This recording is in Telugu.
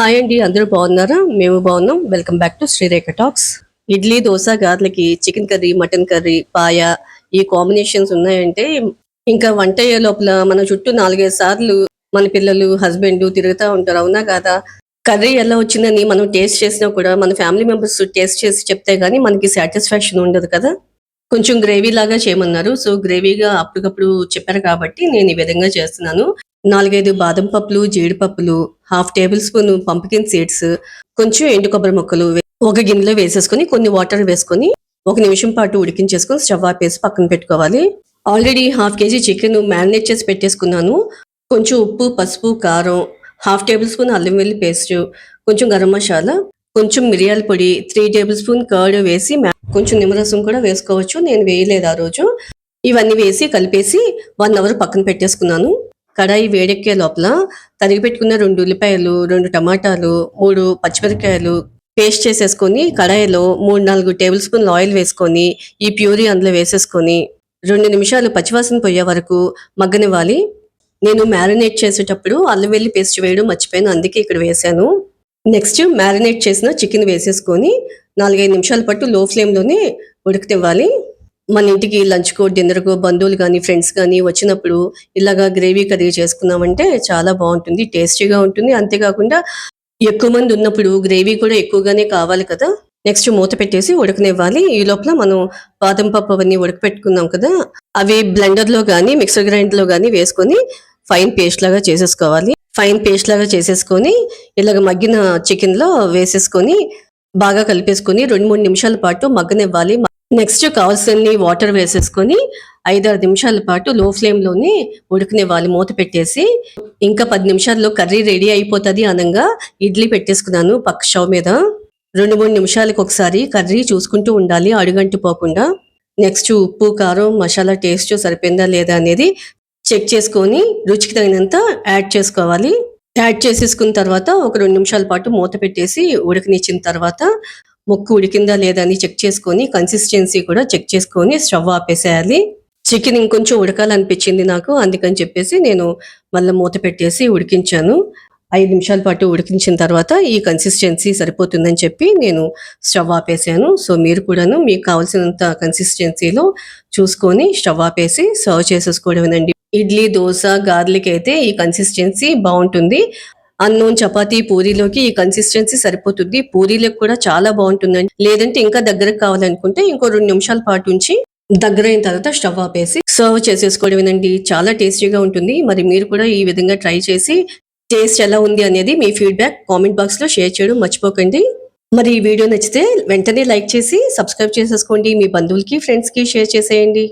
హాయ్ అండి, అందరూ బాగున్నారా? మేము బాగున్నాం. Welcome back to Srirekha talks. Idli, dosa, గార్లకి chicken curry, mutton curry, paya ఈ కాంబినేషన్స్ ఉన్నాయంటే ఇంకా వంట అయ్యే లోపల మన చుట్టూ 4-5 సార్లు మన పిల్లలు, హస్బెండ్ తిరుగుతూ ఉంటారు. అవునా కాదా? కర్రీ ఎలా వచ్చిందని మనం టేస్ట్ చేసినా కూడా మన ఫ్యామిలీ మెంబర్స్ టేస్ట్ చేసి చెప్తే గానీ మనకి సాటిస్ఫాక్షన్ ఉండదు కదా! కొంచెం గ్రేవీ లాగా చేయమన్నారు. సో, గ్రేవీగా అప్పటికప్పుడు చెప్పారు కాబట్టి నేను ఈ విధంగా చేస్తున్నాను. 4, 5 బాదం పప్పులు, జీడిపప్పులు, half table spoon pumpkin seeds, కొంచెం ఎండు కొబ్బరి ముక్కలు ఒక గిన్నెలో వేసేసుకొని కొన్ని వాటర్ వేసుకొని 1 నిమిషం పాటు ఉడికించేసుకొని స్టవ్ ఆపేసి పక్కన పెట్టుకోవాలి. Already half KG chicken marinate చేసి పెట్టేసుకున్నాను. కొంచెం ఉప్పు, పసుపు, కారం, హాఫ్ టేబుల్ స్పూన్ అల్లం వెల్లుల్లి పేస్ట్, కొంచెం గరం మసాలా, కొంచెం మిరియాల పొడి, 3 టేబుల్ స్పూన్ కర్డ్ వేసి కొంచెం నిమ్మరసం కూడా వేసుకోవచ్చు. నేను వేయలేదు ఆ రోజు. ఇవన్నీ వేసి కలిపేసి 1 అవర్ పక్కన పెట్టేసుకున్నాను. కడాయి వేడెక్కే లోపల తరిగి పెట్టుకున్న 2 ఉల్లిపాయలు, 2 టమాటాలు, 3 పచ్చిమిరపకాయలు పేస్ట్ చేసేసుకొని కడాయిలో 3, 4 టేబుల్ స్పూన్లు ఆయిల్ వేసుకొని ఈ ప్యూరీ అందులో వేసేసుకొని 2 నిమిషాలు పచ్చివాసన పోయే వరకు మగ్గనివ్వాలి. నేను మ్యారినేట్ చేసేటప్పుడు అల్లం వెల్లుల్లి పేస్ట్ వేయడం మర్చిపోయాను. అందుకే ఇక్కడ వేశాను. నెక్స్ట్ మ్యారినేట్ చేసిన చికెన్ వేసేసుకొని 4-5 నిమిషాల పాటు లో ఫ్లేమ్‌లోనే ఉడకనివ్వాలి. మన ఇంటికి లంచ్‌కో, డిన్నర్‌కో బంధువులు గానీ, ఫ్రెండ్స్ గానీ వచ్చినప్పుడు ఇలాగా గ్రేవీ కర్రీ చేసుకున్నామంటే చాలా బావుంటుంది. టేస్టీగా ఉంటుంది. అంతేకాకుండా ఎక్కువ మంది ఉన్నప్పుడు గ్రేవీ కూడా ఎక్కువగానే కావాలి కదా! నెక్స్ట్ మూత పెట్టేసి ఉడకనివ్వాలి. ఈ లోపల మనం బాదం పప్పు అవన్నీ ఉడకపెట్టుకున్నాం కదా! అవి బ్లెండర్‌లో గానీ, మిక్సర్ గ్రైండర్‌లో గానీ వేసుకొని ఫైన్ పేస్ట్ లాగా చేసేసుకోవాలి. ఫైన్ పేస్ట్ లాగా చేసేసుకొని ఇలాగ మగ్గిన చికెన్‌లో వేసేసుకొని బాగా కలిపేసుకొని 2, 3 నిమిషాల పాటు మగ్గనివ్వాలి. నెక్స్ట్ కావాల్సినన్ని వాటర్ వేసేసుకొని 5-6 నిమిషాల పాటు లో ఫ్లేమ్‌లోనే ఉడకనివ్వాలి మూత పెట్టేసి. ఇంకా 10 నిమిషాల్లో కర్రీ రెడీ అయిపోతది అనంగా ఇడ్లీ పెట్టేసుకున్నాను పక్క స్టవ్ మీద. 2, 3 నిమిషాలకు ఒకసారి కర్రీ చూసుకుంటూ ఉండాలి అడుగంటిపోకుండా. నెక్స్ట్ ఉప్పు, కారం, మసాలా టేస్ట్ సరిపోయిందా లేదా అనేది చెక్ చేసుకొని రుచికి తగినంత యాడ్ చేసుకోవాలి. యాడ్ చేసేసుకున్న తర్వాత ఒక 2 నిమిషాల పాటు మూత పెట్టేసి ఉడకనిచ్చిన తర్వాత ముక్క ఉడికిందా లేదా అని చెక్ చేసుకొని కన్సిస్టెన్సీ కూడా చెక్ చేసుకొని స్టవ్ ఆపేసేయాలి. చికెన్ ఇంకొంచెం ఉడకాలనిపించింది నాకు. అందుకని చెప్పేసి నేను మళ్ళా మూత పెట్టేసి ఉడికించాను. 5 నిమిషాల పాటు ఉడికించిన తర్వాత ఈ కన్సిస్టెన్సీ సరిపోతుందని చెప్పి నేను స్టవ్ ఆపేసాను. సో, మీరు కూడాను మీకు కావాల్సినంత కన్సిస్టెన్సీలో చూసుకొని స్టవ్ ఆపేసి సర్వ్ చేసేసుకోవడమేనండి. ఇడ్లీ, దోస, గార్లిక్ అయితే ఈ కన్సిస్టెన్సీ బావుంటుంది. అన్నం, చపాతీ, పూరీలోకి ఈ కన్సిస్టెన్సీ సరిపోతుంది. పూరీలకు కూడా చాలా బావుంటుందండి. లేదంటే ఇంకా దగ్గరకు కావాలనుకుంటే ఇంకో 2 నిమిషాల పాటు ఉంచి దగ్గరైన తర్వాత స్టవ్ ఆపేసి సర్వ్ చేసేసుకోవడమేనండి. చాలా టేస్టీగా ఉంటుంది. మరి మీరు కూడా ఈ విధంగా ట్రై చేసి టేస్ట్ ఎలా ఉంది అనేది మీ ఫీడ్‌బ్యాక్ కామెంట్ బాక్స్‌లో షేర్ చేయడం మర్చిపోకండి. మరి ఈ వీడియో నచ్చితే వెంటనే లైక్ చేసి సబ్స్క్రైబ్ చేసేసుకోండి. మీ బంధువులకి, ఫ్రెండ్స్‌కి షేర్ చేసేయండి.